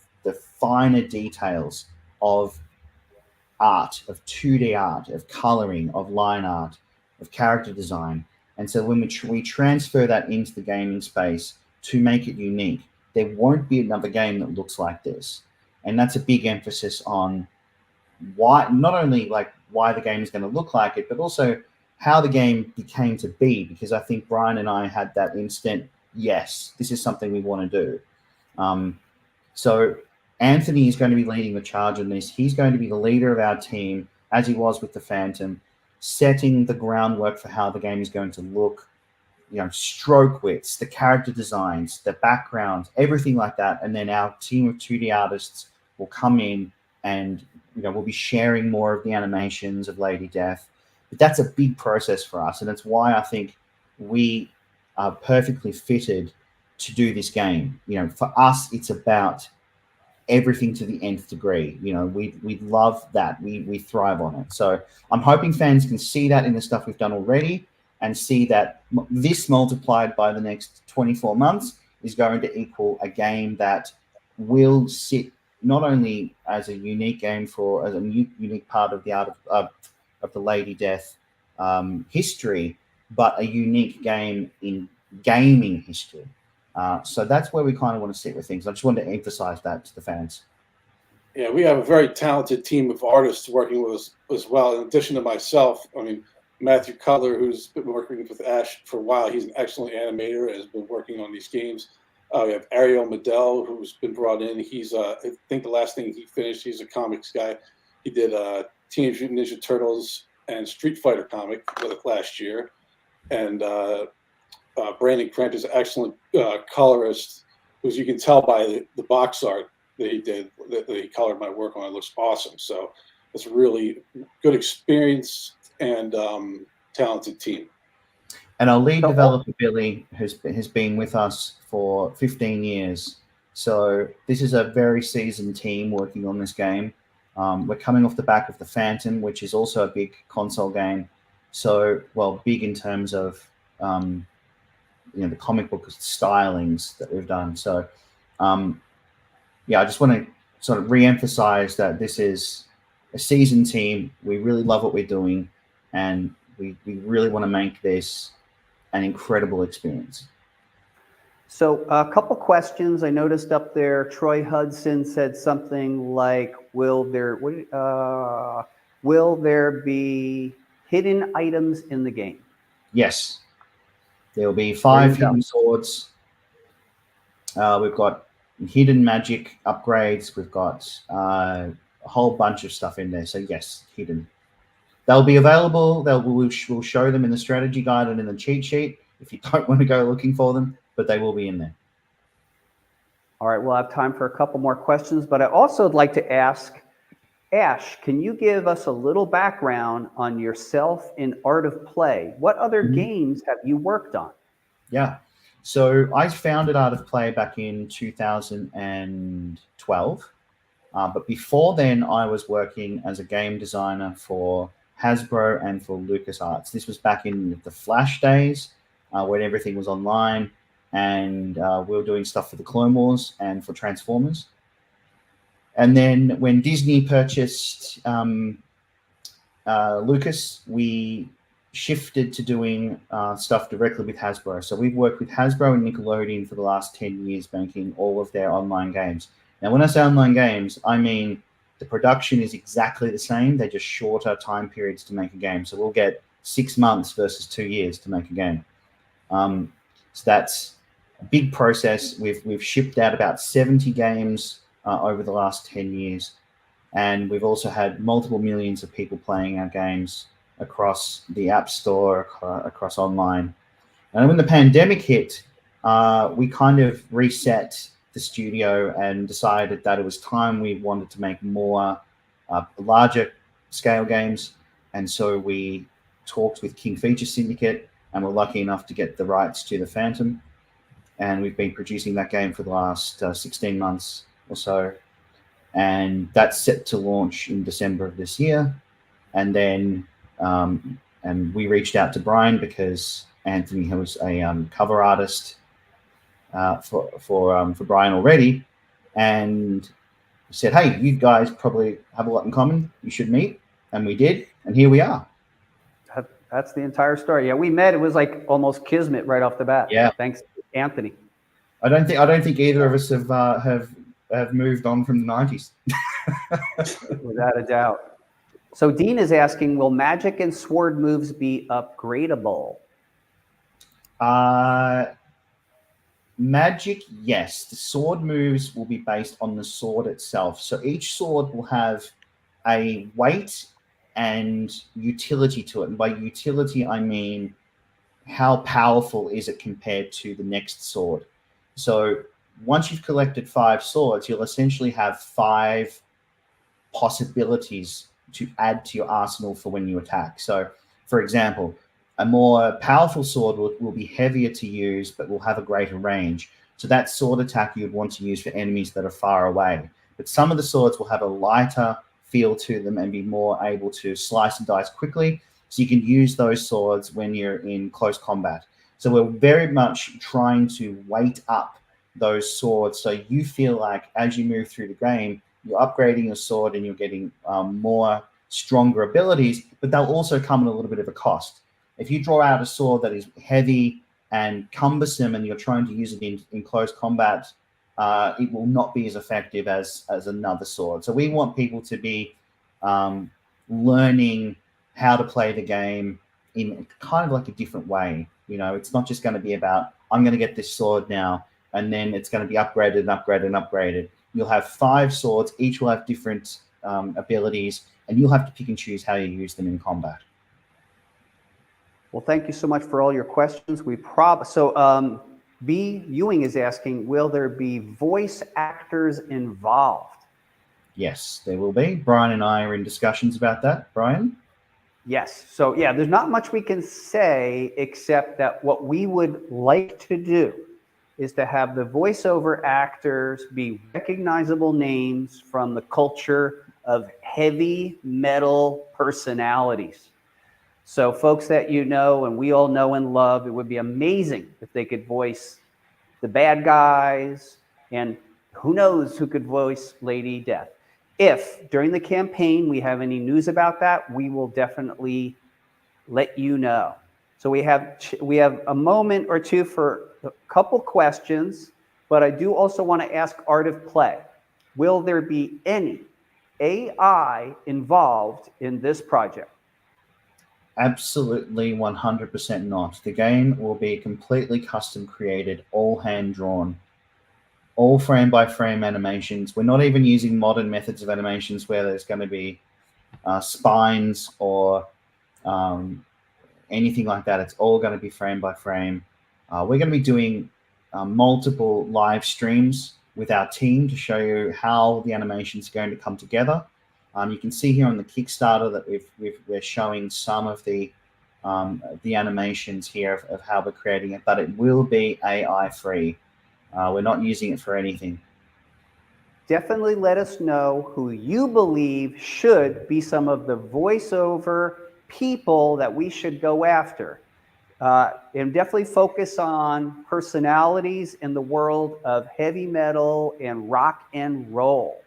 finer details of art, of 2D art, of coloring, of line art, of character design. And so when we transfer that into the gaming space to make it unique, there won't be another game that looks like this. And that's a big emphasis on why, not only like why the game is going to look like it, but also how the game became to be, because I think Brian and I had that instant, yes, this is something we want to do. So Anthony is going to be leading the charge on this. He's going to be the leader of our team, as he was with the Phantom, setting the groundwork for how the game is going to look, you know, stroke widths, the character designs, the backgrounds, everything like that. And then our team of 2D artists will come in and, you know, we'll be sharing more of the animations of Lady Death. But that's a big process for us. And that's why I think we are perfectly fitted to do this game. You know, for us, it's about everything to the nth degree. You know, we love that. We thrive on it. So I'm hoping fans can see that in the stuff we've done already and see that this multiplied by the next 24 months is going to equal a game that will sit not only as a unique game as a unique part of the art of the Lady Death history, but a unique game in gaming history. So that's where we kind of want to sit with things. I just wanted to emphasize that to the fans. Yeah, we have a very talented team of artists working with us as well. In addition to myself, I mean, Matthew Cutler, who's been working with Ash for a while, he's an excellent animator and has been working on these games. We have Ariel Medell, who's been brought in. He's, I think the last thing he finished, he's a comics guy. He did Teenage Mutant Ninja Turtles and Street Fighter comic last year. And Brandon Krent is an excellent colorist, who's, you can tell by the box art that he did, that he colored my work on. It looks awesome. So it's a really good experience and talented team. And our lead developer, Billy, has been with us for 15 years. So this is a very seasoned team working on this game. We're coming off the back of the Phantom, which is also a big console game. So, well, big in terms of, you know, the comic book stylings that we've done. So, yeah, I just want to sort of re-emphasize that this is a seasoned team. We really love what we're doing, and we really want to make this an incredible experience. So a couple questions I noticed up there. Troy Hudson said something like, will there be hidden items in the game? Yes. There will be 5 hidden swords. We've got hidden magic upgrades. We've got a whole bunch of stuff in there. So yes, hidden. They'll be available. We'll show them in the strategy guide and in the cheat sheet if you don't want to go looking for them. but they will be in there. All right, we'll have time for a couple more questions, but I also would like to ask, Ash, can you give us a little background on yourself in Art of Play? What other games have you worked on? Yeah. So I founded Art of Play back in 2012. But before then, I was working as a game designer for Hasbro and for LucasArts. This was back in the Flash days when everything was online, and we were doing stuff for the Clone Wars and for Transformers. And then when Disney purchased Lucas, we shifted to doing stuff directly with Hasbro. So we've worked with Hasbro and Nickelodeon for the last 10 years, making all of their online games. Now, when I say online games, I mean the production is exactly the same. They're just shorter time periods to make a game. So we'll get 6 months versus 2 years to make a game. So that's a big process. We've shipped out about 70 games over the last 10 years. And we've also had multiple millions of people playing our games across the App Store, across online. And when the pandemic hit, we kind of reset the studio and decided that it was time we wanted to make more larger scale games. And so we talked with King Feature Syndicate and were lucky enough to get the rights to the Phantom. And we've been producing that game for the last 16 months or so. And that's set to launch in December of this year. And then and we reached out to Brian because Anthony was a cover artist for Brian already, and said, "Hey, you guys probably have a lot in common. You should meet." And we did, and here we are. That's the entire story. Yeah, we met. It was like almost kismet right off the bat. Yeah, thanks, Anthony. I don't think either of us have moved on from the 90s. Without a doubt. So Dean is asking, will magic and sword moves be upgradable? Magic, yes. The sword moves will be based on the sword itself. So each sword will have a weight and utility to it. And by utility, I mean how powerful is it compared to the next sword. So once you've collected 5 swords, you'll essentially have 5 possibilities to add to your arsenal for when you attack. So, for example, a more powerful sword will be heavier to use, but will have a greater range. So that sword attack you'd want to use for enemies that are far away. But some of the swords will have a lighter feel to them and be more able to slice and dice quickly. So you can use those swords when you're in close combat. So we're very much trying to weight up those swords so you feel like as you move through the game, you're upgrading your sword and you're getting more stronger abilities, but they'll also come at a little bit of a cost. If you draw out a sword that is heavy and cumbersome and you're trying to use it in close combat, it will not be as effective as another sword. So we want people to be learning how to play the game in kind of like a different way. You know, it's not just going to be about, I'm going to get this sword now, and then it's going to be upgraded and upgraded and upgraded. You'll have 5 swords, each will have different abilities, and you'll have to pick and choose how you use them in combat. Well, thank you so much for all your questions. B. Ewing is asking, will there be voice actors involved? Yes, there will be. Brian and I are in discussions about that. Brian? Yes. So, yeah, there's not much we can say except that what we would like to do is to have the voiceover actors be recognizable names from the culture of heavy metal personalities. So folks that you know and we all know and love, it would be amazing if they could voice the bad guys, and who knows who could voice Lady Death. If during the campaign we have any news about that, we will definitely let you know. So we have a moment or two for a couple questions, but I do also want to ask Art of Play, will there be any AI involved in this project? Absolutely 100% not. The game will be completely custom created, all hand drawn, all frame by frame animations. We're not even using modern methods of animations where there's going to be spines or anything like that. It's all going to be frame by frame. We're going to be doing multiple live streams with our team to show you how the animation is going to come together. You can see here on the Kickstarter that we're showing some of the animations here of how we're creating it, but it will be AI free. We're not using it for anything. Definitely let us know who you believe should be some of the voiceover people that we should go after. And definitely focus on personalities in the world of heavy metal and rock and roll.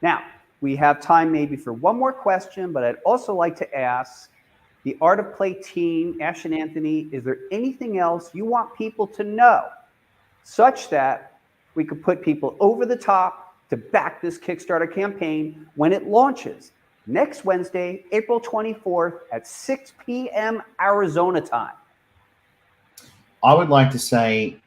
Now, we have time maybe for one more question, but I'd also like to ask the Art of Play team, Ash and Anthony, is there anything else you want people to know such that we could put people over the top to back this Kickstarter campaign when it launches next Wednesday, April 24th at 6 p.m. Arizona time? I would like to say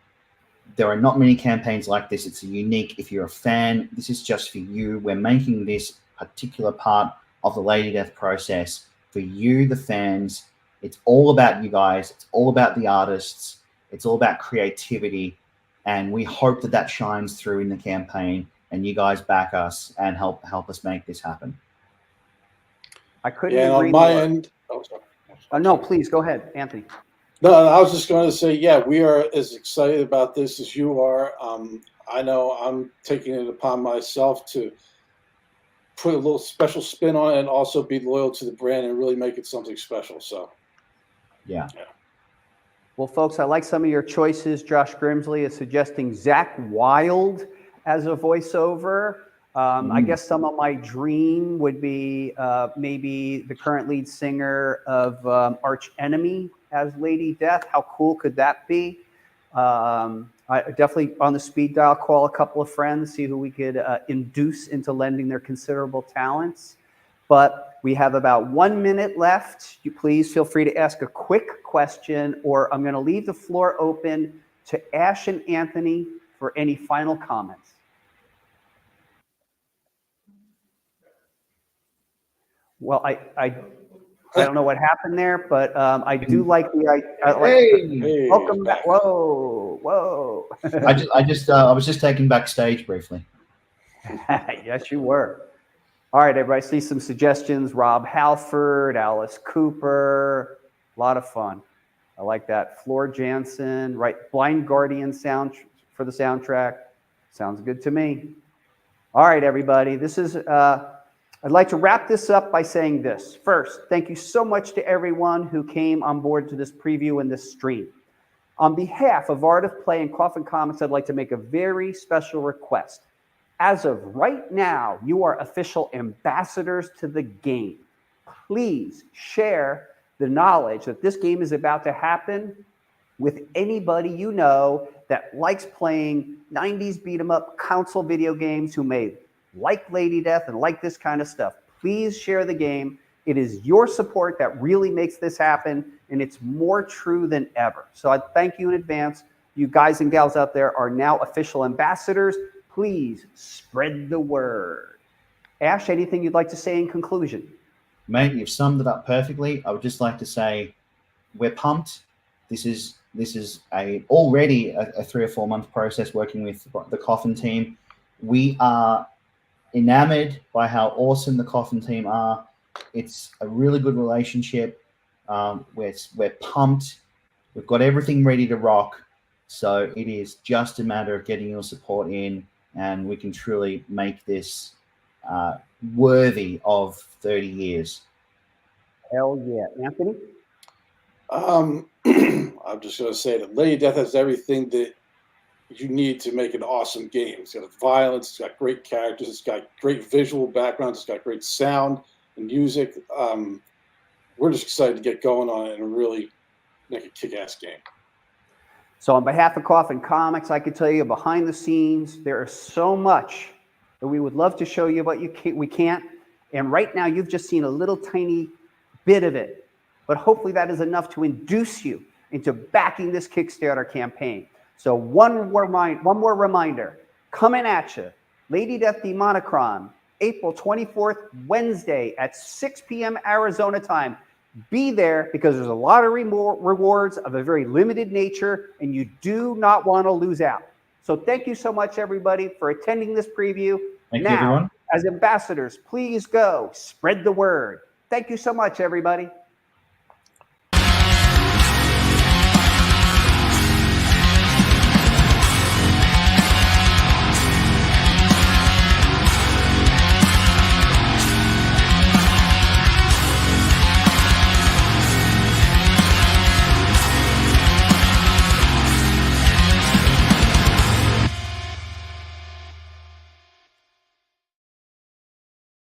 there are not many campaigns like this. It's unique. If you're a fan, this is just for you. We're making this particular part of the Lady Death process for you, the fans. It's all about you guys. It's all about the artists. It's all about creativity. And we hope that that shines through in the campaign and you guys back us and help us make this happen. I couldn't on agree my more. end. Oh, sorry. No, please go ahead, Anthony. No, I was just going to say, yeah, we are as excited about this as you are. I know I'm taking it upon myself to put a little special spin on it and also be loyal to the brand and really make it something special. So, yeah. Well, folks, I like some of your choices. Josh Grimsley is suggesting Zach Wilde as a voiceover. I guess some of my dream would be maybe the current lead singer of Arch Enemy as Lady Death. How cool could that be? I definitely on the speed dial call a couple of friends, see who we could induce into lending their considerable talents. But we have about 1 minute left. You please feel free to ask a quick question, or I'm going to leave the floor open to Ash and Anthony for any final comments. Well, I don't know what happened there, but I do like the Hey, welcome back. Whoa. I was just taken backstage briefly. Yes, you were. All right, everybody, see some suggestions. Rob Halford, Alice Cooper, a lot of fun. I like that. Floor Jansen, right? Blind Guardian sound for the soundtrack. Sounds good to me. All right, everybody, this is. I'd like to wrap this up by saying this. First, thank you so much to everyone who came on board to this preview and this stream. On behalf of Art of Play and Coffin Comics, I'd like to make a very special request. As of right now, you are official ambassadors to the game. Please share the knowledge that this game is about to happen with anybody you know that likes playing 90s beat 'em up console video games, who may like Lady Death and like this kind of stuff. Please share the game. It is your support that really makes this happen, and it's more true than ever. So I thank you in advance. You guys and gals out there are now official ambassadors. Please spread the word. Ash, anything you'd like to say in conclusion? Mate, you've summed it up perfectly. I would just like to say we're pumped. This is already a 3 or 4 month process working with the Coffin team. We are enamored by how awesome the Coffin team are. It's a really good relationship. We're pumped. We've got everything ready to rock. So it is just a matter of getting your support in, and we can truly make this worthy of 30 years. Hell yeah. Anthony? I'm just going to say that Lady Death has everything that you need to make an awesome game. It's got violence, it's got great characters, it's got great visual backgrounds, it's got great sound and music. We're just excited to get going on it and really make a kick-ass game. So on behalf of Coffin Comics, I could tell you behind the scenes, there is so much that we would love to show you, but we can't. And right now, you've just seen a little tiny bit of it. But hopefully that is enough to induce you into backing this Kickstarter campaign. So one more reminder, coming at you, Lady Death Demonicron, April 24th, Wednesday at 6 p.m. Arizona time. Be there because there's a lot of rewards of a very limited nature, and you do not want to lose out. So thank you so much, everybody, for attending this preview. Thank you, Now, everyone. as ambassadors, please go spread the word. Thank you so much, everybody.